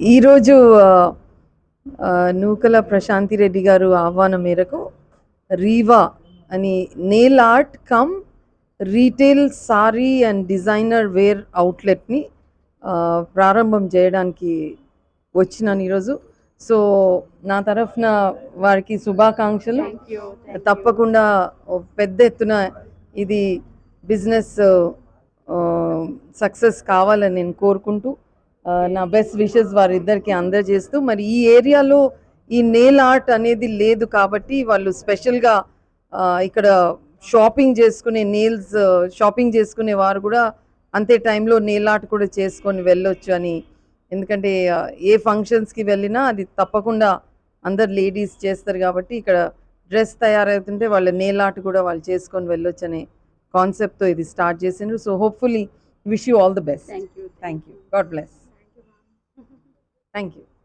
ఈరోజు నూకల ప్రశాంతి రెడ్డి గారు ఆహ్వానం మేరకు రీవా అని nail art cum retail sari and designer wear అవుట్లెట్ని ప్రారంభం చేయడానికి వచ్చినాను ఈరోజు. సో నా తరఫున వారికి శుభాకాంక్షలు. తప్పకుండా పెద్ద ఎత్తున ఇది బిజినెస్ సక్సెస్ కావాలని నేను కోరుకుంటూ నా బెస్ట్ విషెస్ వారిద్దరికి అందజేస్తూ, మరి ఈ ఏరియాలో ఈ నెయిల్ ఆర్ట్ అనేది లేదు కాబట్టి వాళ్ళు స్పెషల్గా ఇక్కడ షాపింగ్ చేసుకునే షాపింగ్ చేసుకునే వారు కూడా అంతే టైంలో నెయిల్ ఆర్ట్ కూడా చేసుకొని వెళ్ళొచ్చు అని. ఎందుకంటే ఏ ఫంక్షన్స్కి వెళ్ళినా అది తప్పకుండా అందరు లేడీస్ చేస్తారు కాబట్టి ఇక్కడ డ్రెస్ తయారవుతుంటే వాళ్ళ నెయిల్ ఆర్ట్ కూడా వాళ్ళు చేసుకొని వెళ్ళొచ్చు అనే కాన్సెప్ట్తో ఇది స్టార్ట్ చేసిండ్రు. So hopefully wish you all the best. Thank you. God bless. Thank you.